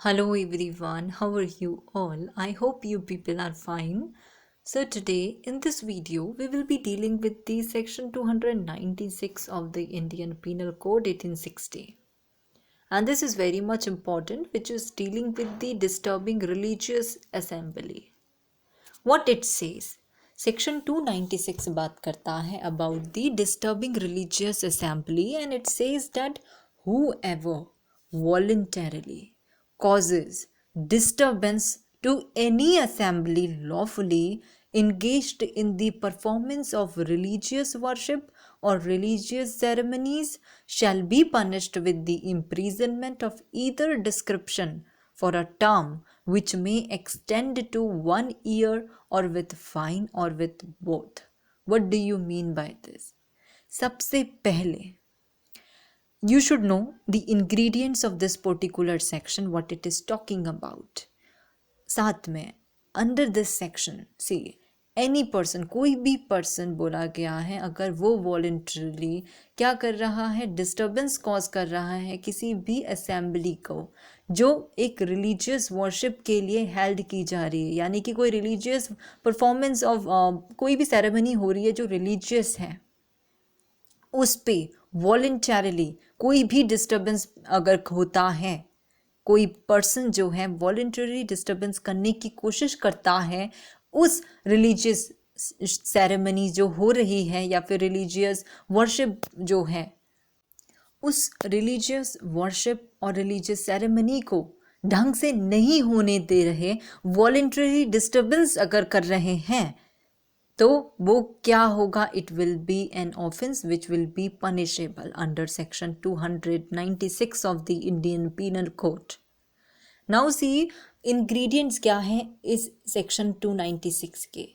Hello everyone, how are you all? I hope you people are fine. So today in this video we will be dealing with the section 296 of the Indian Penal Code 1860. And this is very much important, which is dealing with the disturbing religious assembly. What it says, section 296 बात करता है about the disturbing religious assembly, and it says that whoever voluntarily causes disturbance to any assembly lawfully engaged in the performance of religious worship or religious ceremonies shall be punished with the imprisonment of either description for a term which may extend to 1 year or with fine or with both. What do you mean by this? सबसे पहले you should know the ingredients of this particular section, what it is talking about. साथ में under this section see any person, कोई भी person बोला गया है अगर वो वॉलंटरली क्या कर रहा है, डिस्टर्बेंस कॉज कर रहा है किसी भी असेंबली को जो एक रिलीजियस वर्शिप के लिए हेल्ड की जा रही है, यानी कि कोई रिलीजियस परफॉर्मेंस ऑफ कोई भी सेरेमनी हो रही है जो रिलीजियस है, उस पे वॉलंटरली कोई भी डिस्टर्बेंस अगर होता है, कोई पर्सन जो है वॉलंटरी डिस्टर्बेंस करने की कोशिश करता है उस रिलीजियस सेरेमनी जो हो रही है या फिर रिलीजियस वर्शिप जो है, उस रिलीजियस वर्शिप और रिलीजियस सेरेमनी को ढंग से नहीं होने दे रहे, वॉलंटरी डिस्टर्बेंस अगर कर रहे हैं तो वो क्या होगा, it will be an offence which will be punishable under section 296 of the Indian penal code. Now see ingredients क्या हैं इस सेक्शन 296 के.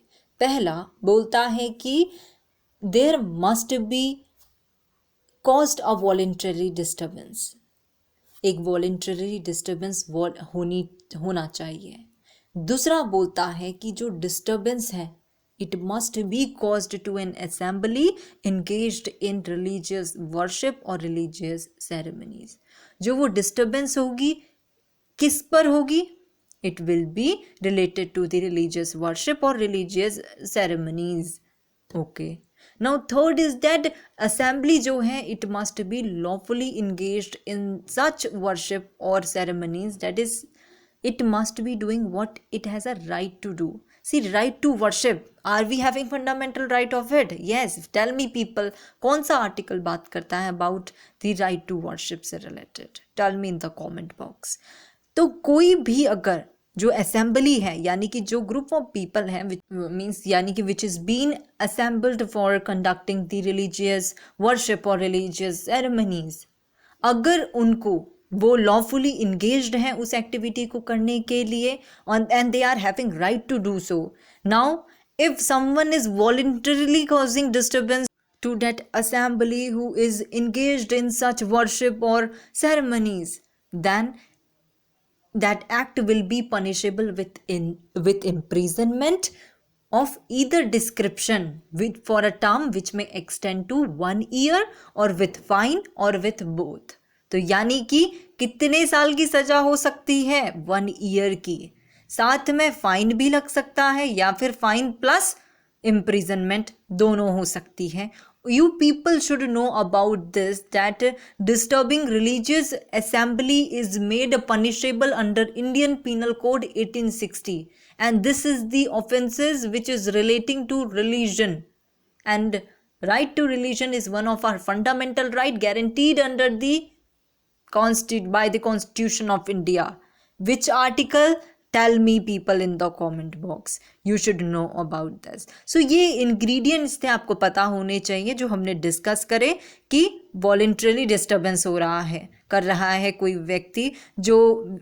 पहला बोलता है कि there must be caused a voluntary disturbance, एक वॉलंटरी डिस्टर्बेंस होना चाहिए. दूसरा बोलता है कि जो डिस्टर्बेंस है it must be caused to an assembly engaged in religious worship or religious ceremonies. जो वो डिस्टर्बेंस होगी किस पर होगी, it will be related to the religious worship or religious ceremonies. Okay. Now third is that assembly जो है it must be lawfully engaged in such worship or ceremonies, that is it must be doing what it has a right to do. See, right to worship, are we having fundamental right of it? Yes. Tell me people, कौन सा article बात करता है about the right to worship से related? Tell me in the comment box. तो कोई भी अगर जो असेंबली है, यानी कि जो ग्रुप ऑफ पीपल है, मीन्स यानी कि which is been assembled for conducting the religious worship और रिलीजियस सेरेमनीज, अगर उनको वो लॉफुली इंगेज्ड हैं उस एक्टिविटी को करने के लिए and they are having right to do so. Now if someone is voluntarily causing disturbance to that assembly who is engaged in such worship or ceremonies, then that act will be punishable with imprisonment of either description for a term which may extend to 1 year or with fine or with both. तो यानी कि कितने साल की सजा हो सकती है, 1 year की, साथ में फाइन भी लग सकता है या फिर फाइन प्लस इम्प्रिजनमेंट दोनों हो सकती है. You people should know about this, that disturbing religious assembly is made punishable under Indian Penal Code 1860, and this is the offenses which is relating to religion, and right to religion is one of our fundamental right guaranteed under the by the Constitution of India. Which article? Tell me people in the comment box. You should know about this. So ये ingredients थे, आपको पता होने चाहिए जो हमने discuss करे कि वॉलंटरली डिस्टर्बेंस हो रहा है, कर रहा है कोई व्यक्ति जो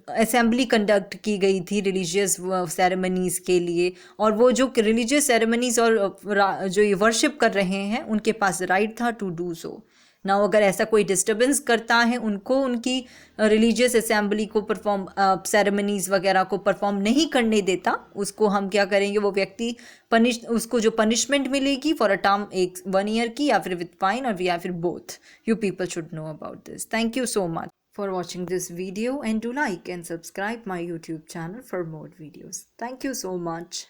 असेंबली कंडक्ट की गई थी रिलीजियस सेरेमनीज़ के लिए, और वो जो रिलीजियस सेरेमनीज़ और जो ये वर्शिप कर रहे हैं उनके पास राइट था टू डू सो. ना अगर ऐसा कोई डिस्टर्बेंस करता है, उनको उनकी रिलीजियस असेंबली को परफॉर्म सेरेमनीज़ वगैरह को परफॉर्म नहीं करने देता, उसको हम क्या करेंगे, वो व्यक्ति उसको जो पनिशमेंट मिलेगी फॉर अ टर्म 1 year की या फिर विद फाइन और या फिर both. You people should know about this. Thank you so much for watching this video, and do like and subscribe my YouTube channel for more videos. Thank you so much.